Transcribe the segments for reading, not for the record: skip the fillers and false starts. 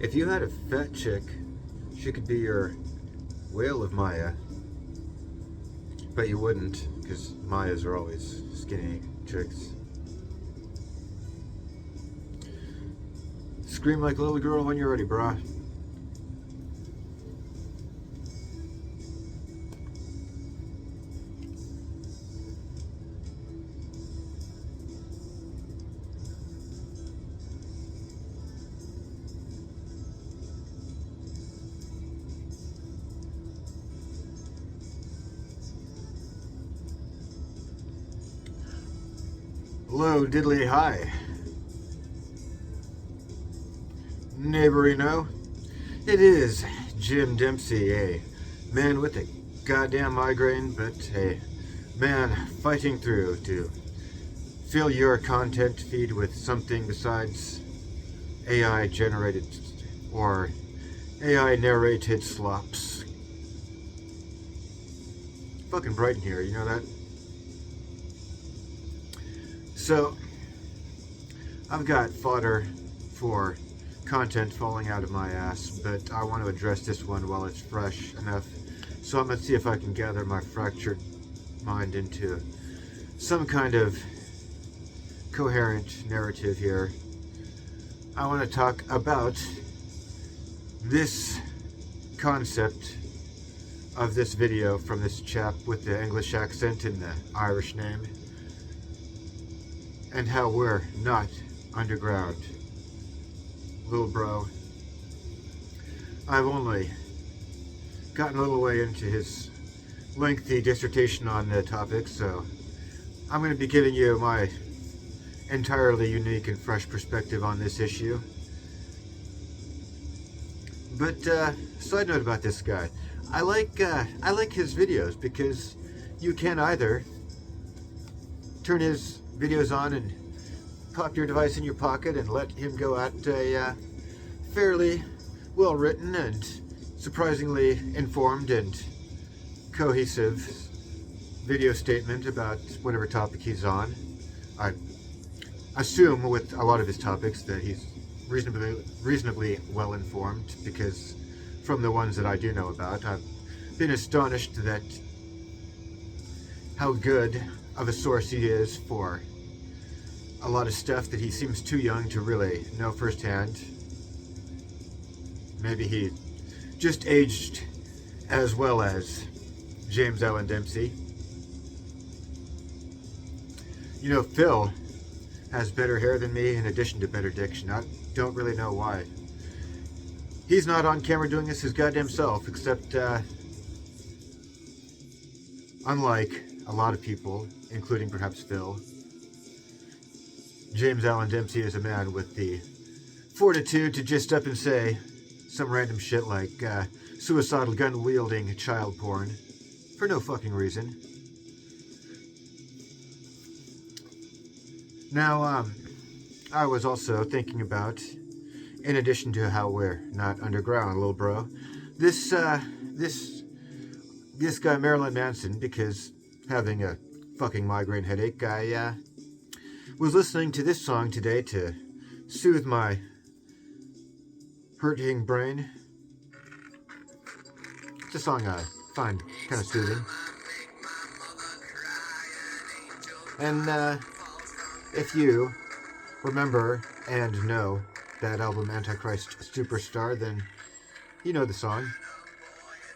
If you had a fat chick, she could be your whale of Maya, but you wouldn't, because Mayas are always skinny chicks. Scream like a little girl when you're ready, brah. Hello, diddly hi. Neighborino. It is Jim Dempsey, a man with a goddamn migraine, but a man fighting through to fill your content feed with something besides AI generated or AI narrated slops. Fucking bright in here, you know that? So, I've got fodder for content falling out of my ass, but I want to address this one while it's fresh enough. So I'm going to see if I can gather my fractured mind into some kind of coherent narrative here. I want to talk about this concept of this video from this chap with the English accent and the Irish name, and how we're not underground. Lil Bro. I've only gotten a little way into his lengthy dissertation on the topic, so I'm going to be giving you my entirely unique and fresh perspective on this issue. But side note about this guy, I like his videos because you can either turn his videos on and pop your device in your pocket and let him go at a fairly well written and surprisingly informed and cohesive video statement about whatever topic he's on. I assume with a lot of his topics that he's reasonably well informed, because from the ones that I do know about, I've been astonished that how good of a source he is for a lot of stuff that he seems too young to really know firsthand. Maybe he just aged as well as James Allen Dempsey. You know, Phil has better hair than me in addition to better diction. I don't really know why. He's not on camera doing this his goddamn self, except unlike a lot of people, including perhaps Phil, James Allen Dempsey is a man with the fortitude to just up and say some random shit like suicidal gun-wielding child porn for no fucking reason. Now, I was also thinking about, in addition to how we're not underground, Lil Bro, this guy Marilyn Manson, because having a fucking migraine headache, I was listening to this song today to soothe my hurting brain. It's a song I find kind of soothing. And if you remember and know that album Antichrist Superstar, then you know the song.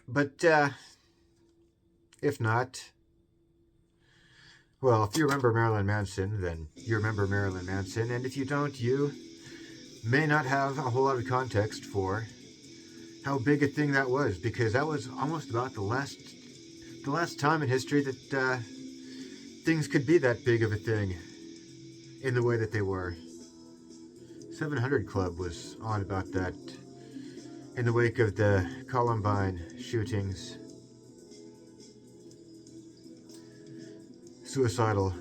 But if not, well, if you remember Marilyn Manson, then you remember Marilyn Manson. And if you don't, you may not have a whole lot of context for how big a thing that was, because that was almost about the last time in history that things could be that big of a thing in the way that they were. 700 Club was on about that in the wake of the Columbine shootings. Suicidal,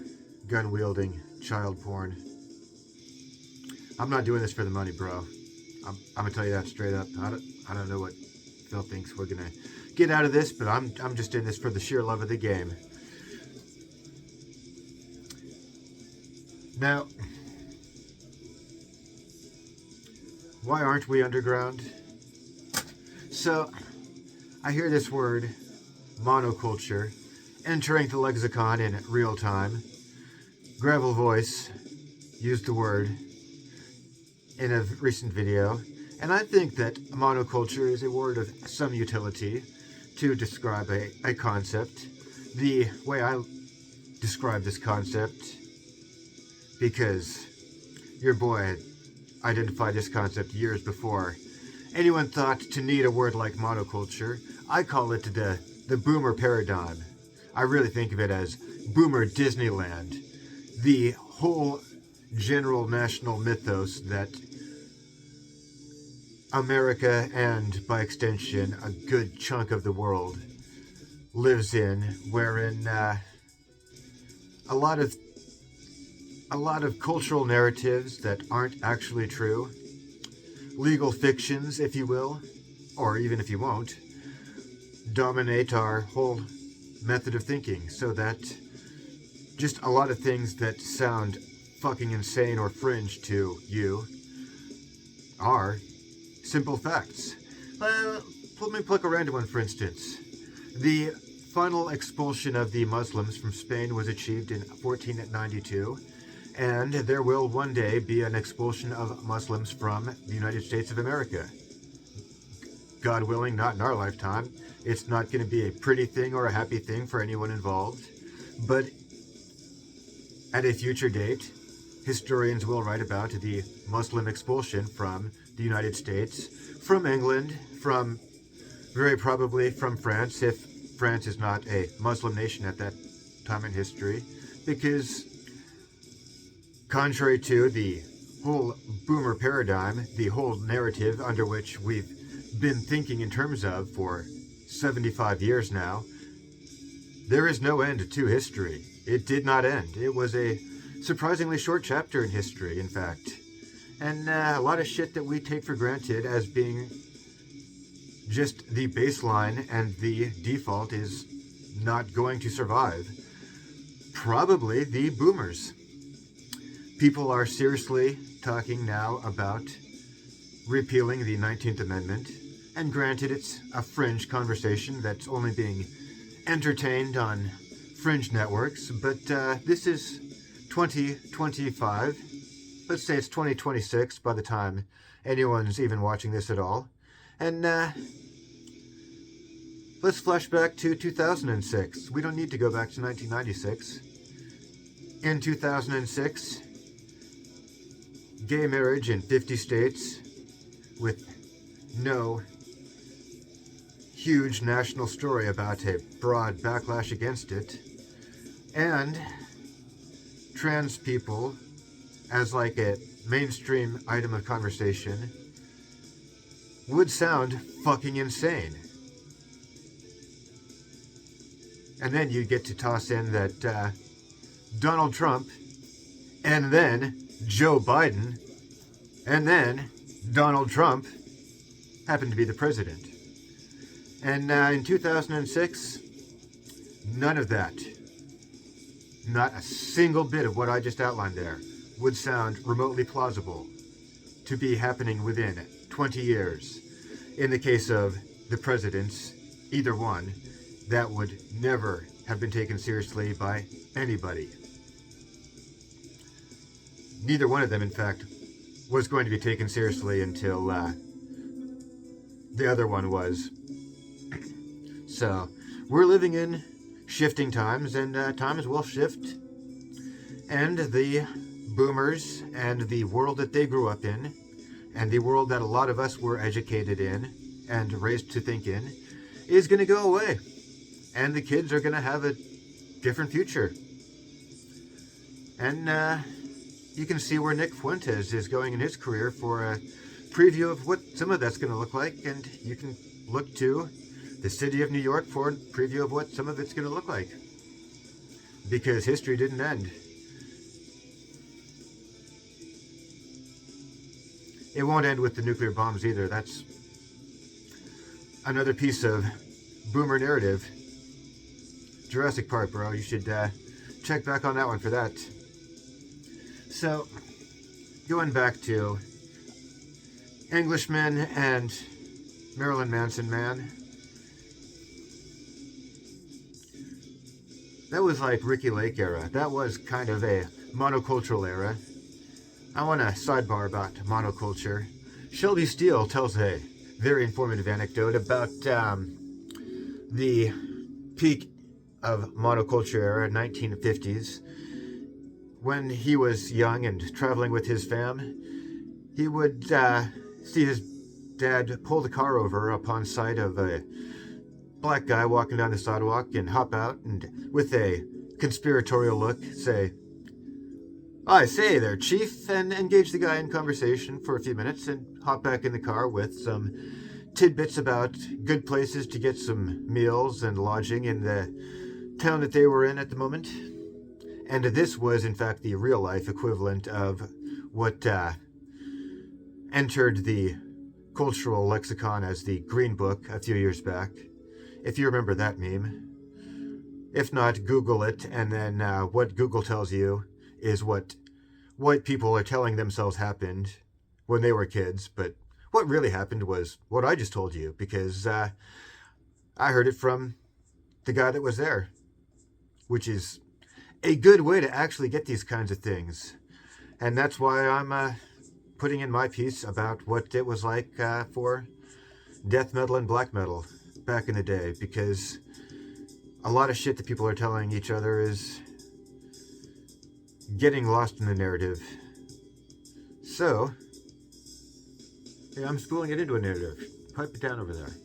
gun-wielding, child porn. I'm not doing this for the money, bro. I'm gonna tell you that straight up. I don't know what Phil thinks we're gonna get out of this, but I'm just in this for the sheer love of the game. Now, Why aren't we underground? So, I hear this word, monoculture, entering the lexicon in real time. Gravel Voice used the word in a recent video, and I think that monoculture is a word of some utility to describe a concept. The way I describe this concept, because your boy identified this concept years before anyone thought to need a word like monoculture. I call it the boomer paradigm. I really think of it as boomer Disneyland. The whole general national mythos that America, and by extension a good chunk of the world, lives in, wherein a lot of cultural narratives that aren't actually true, legal fictions, if you will, or even if you won't, dominate our whole method of thinking, so that just a lot of things that sound fucking insane or fringe to you are simple facts. Let me pluck a random one, for instance. The final expulsion of the Muslims from Spain was achieved in 1492, and there will one day be an expulsion of Muslims from the United States of America. God willing, not in our lifetime. It's not going to be a pretty thing or a happy thing for anyone involved, but at a future date, historians will write about the Muslim expulsion from the United States, from England, from very probably from France, if France is not a Muslim nation at that time in history, because contrary to the whole boomer paradigm, the whole narrative under which we've been thinking in terms of for 75 years now, there is no end to history. It did not end. It was a surprisingly short chapter in history, in fact. And a lot of shit that we take for granted as being just the baseline and the default is not going to survive. Probably the boomers. People are seriously talking now about repealing the 19th Amendment, and granted it's a fringe conversation that's only being entertained on fringe networks, but this is 2025. Let's say it's 2026 by the time anyone's even watching this at all. And let's flash back to 2006. We don't need to go back to 1996. In 2006, gay marriage in 50 states with no huge national story about a broad backlash against it, and trans people as like a mainstream item of conversation would sound fucking insane. And then you get to toss in that Donald Trump, and then Joe Biden, and then Donald Trump happened to be the president. And in 2006, none of that, not a single bit of what I just outlined there, would sound remotely plausible to be happening within 20 years. In the case of the presidents, either one, that would never have been taken seriously by anybody. Neither one of them, in fact, was going to be taken seriously until the other one was. So, we're living in shifting times, and times will shift. And the boomers and the world that they grew up in, and the world that a lot of us were educated in and raised to think in, is going to go away. And the kids are going to have a different future. And you can see where Nick Fuentes is going in his career for a preview of what some of that's going to look like, and you can look to the city of New York for a preview of what some of it's going to look like. Because history didn't end. It won't end with the nuclear bombs either. That's another piece of boomer narrative. Jurassic Park, bro. You should check back on that one for that. So, going back to Englishman and Marilyn Manson man. That was like Ricky Lake era. That was kind of a monocultural era. I want to sidebar about monoculture. Shelby Steele tells a very informative anecdote about the peak of monoculture era, 1950s. When he was young and traveling with his fam, he would see his dad pull the car over upon sight of a black guy walking down the sidewalk and hop out and, with a conspiratorial look, say, "I say there, Chief," and engage the guy in conversation for a few minutes and hop back in the car with some tidbits about good places to get some meals and lodging in the town that they were in at the moment. And this was, in fact, the real-life equivalent of what entered the cultural lexicon as the Green Book a few years back, if you remember that meme. If not, Google it, and then what Google tells you is what white people are telling themselves happened when they were kids, but what really happened was what I just told you, because I heard it from the guy that was there, which is a good way to actually get these kinds of things. And that's why I'm putting in my piece about what it was like for death metal and black metal back in the day, because a lot of shit that people are telling each other is getting lost in the narrative. So, yeah, I'm spooling it into a narrative. Pipe it down over there.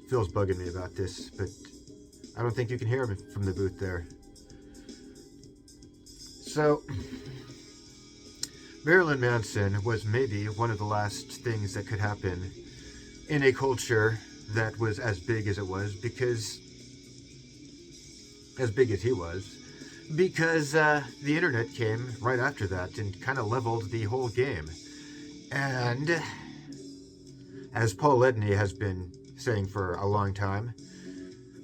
Phil's bugging me about this, but I don't think you can hear him from the booth there. So, Marilyn Manson was maybe one of the last things that could happen in a culture that was as big as it was, because as big as he was, because the internet came right after that and kind of leveled the whole game. And as Paul Edney has been saying for a long time,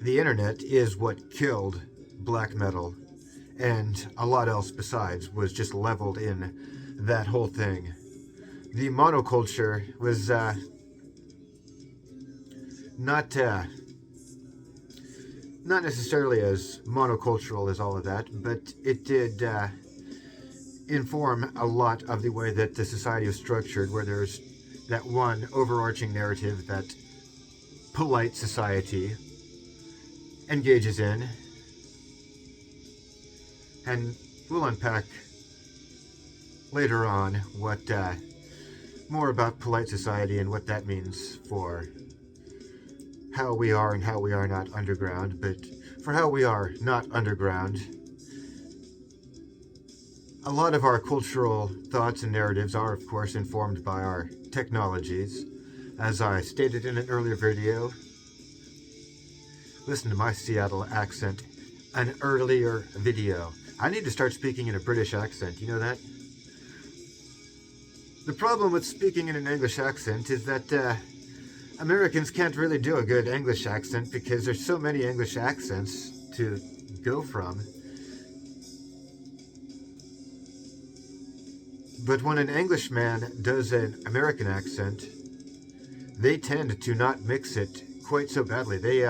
the internet is what killed black metal, and a lot else besides was just leveled in that whole thing. The monoculture was not necessarily as monocultural as all of that, but it did inform a lot of the way that the society is structured, where there's that one overarching narrative that polite society engages in. And we'll unpack later on what more about polite society and what that means for how we are and how we are not underground. But for how we are not underground, a lot of our cultural thoughts and narratives are, of course, informed by our technologies. As I stated in an earlier video, listen to my Seattle accent, an earlier video. I need to start speaking in a British accent, you know that? The problem with speaking in an English accent is that Americans can't really do a good English accent because there's so many English accents to go from. But when an Englishman does an American accent, they tend to not mix it quite so badly. They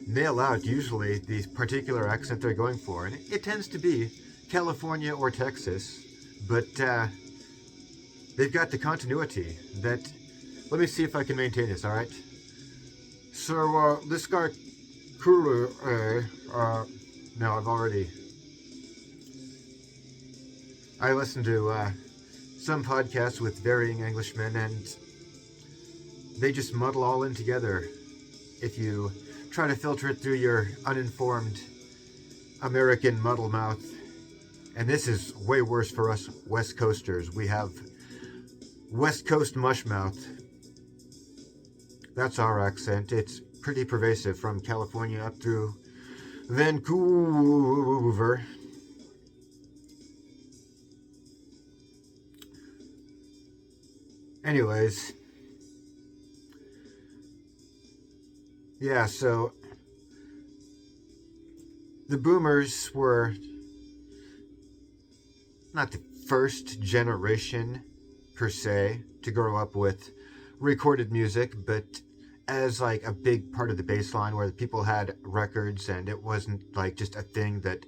nail out usually the particular accent they're going for, and it tends to be California or Texas, but they've got the continuity that... Let me see if I can maintain this, alright? So, this guy, Coolea, no, I've already... I listen to some podcasts with varying Englishmen, and they just muddle all in together if you try to filter it through your uninformed American muddle mouth. And this is way worse for us West Coasters. We have West Coast mush mouth. That's our accent. It's pretty pervasive from California up through Vancouver. Anyways, yeah, so the boomers were not the first generation per se to grow up with recorded music, but as like a big part of the baseline where people had records and it wasn't like just a thing that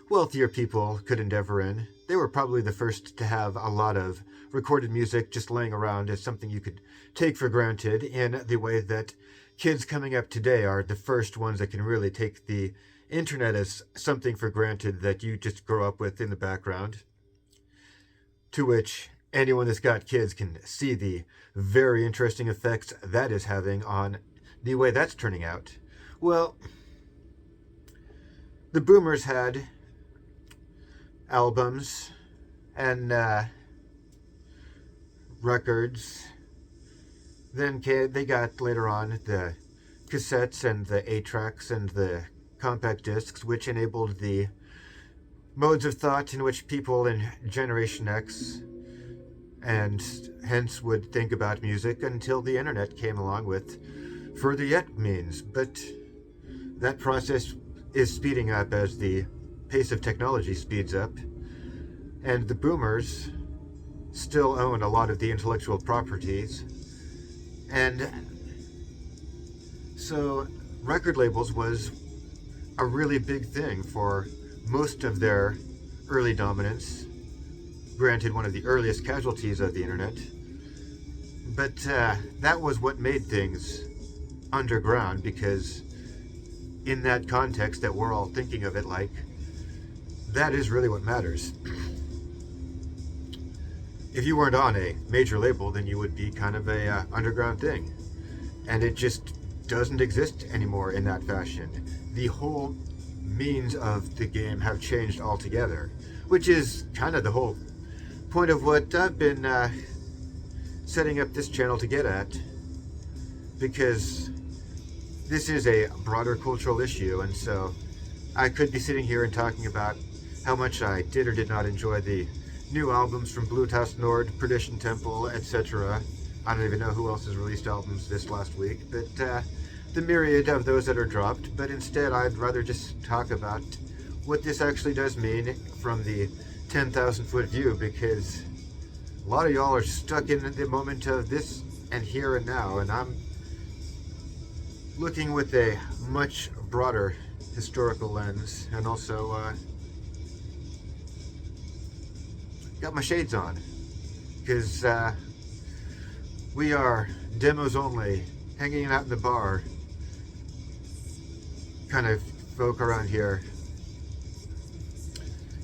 wealthier people could endeavor in. They were probably the first to have a lot of recorded music just laying around as something you could take for granted, in the way that kids coming up today are the first ones that can really take the internet as something for granted that you just grow up with in the background. To which anyone that's got kids can see the very interesting effects that is having on the way that's turning out. Well, the boomers had albums and records. Then they got later on the cassettes and the 8-tracks and the compact discs, which enabled the modes of thought in which people in Generation X and hence would think about music, until the internet came along with further yet means. But that process is speeding up as the pace of technology speeds up, and the boomers still own a lot of the intellectual properties. And so record labels was a really big thing for most of their early dominance. Granted, one of the earliest casualties of the internet, but that was what made things underground, because in that context that we're all thinking of it like, that is really what matters. If you weren't on a major label, then you would be kind of a underground thing, and it just doesn't exist anymore in that fashion. The whole means of the game have changed altogether, which is kind of the whole point of what I've been setting up this channel to get at, because this is a broader cultural issue, and so I could be sitting here and talking about how much I did or did not enjoy the new albums from Bluetooth Nord, Perdition Temple, etc. I don't even know who else has released albums this last week, but the myriad of those that are dropped. But instead, I'd rather just talk about what this actually does mean from the 10,000 foot view, because a lot of y'all are stuck in the moment of this and here and now, and I'm looking with a much broader historical lens, and also got my shades on, because we are demos only, hanging out in the bar kind of folk around here.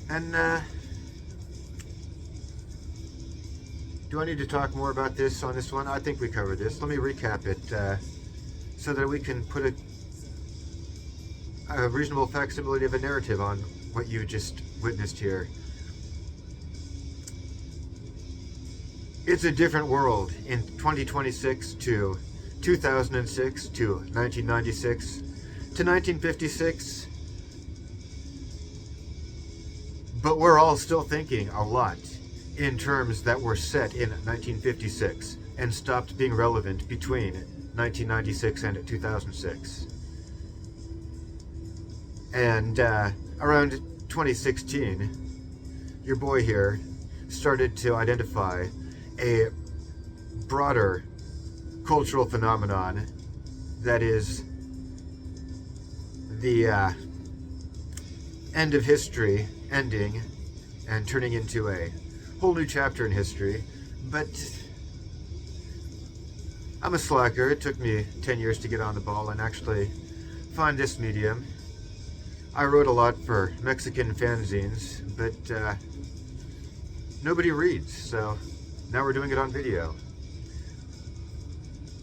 And do I need to talk more about this on this one? I think we covered this. Let me recap it so that we can put a reasonable facsimile of a narrative on what you just witnessed here. It's a different world in 2026 to 2006 to 1996 to 1956, but we're all still thinking a lot in terms that were set in 1956 and stopped being relevant between 1996 and 2006. And around 2016, your boy here started to identify a broader cultural phenomenon that is the end of history ending and turning into a whole new chapter in history. But I'm a slacker. It took me 10 years to get on the ball and actually find this medium. I wrote a lot for Mexican fanzines, but nobody reads, so now we're doing it on video.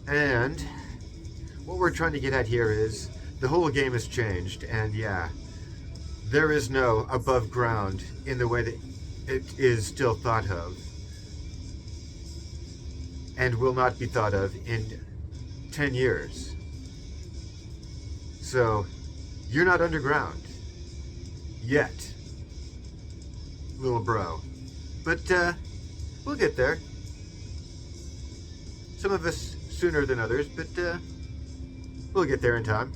And what we're trying to get at here is the whole game has changed, and yeah, there is no above ground in the way that it is still thought of, and will not be thought of in 10 years. So, you're not underground. Yet. Lil Bro. But, we'll get there. Some of us sooner than others, but we'll get there in time.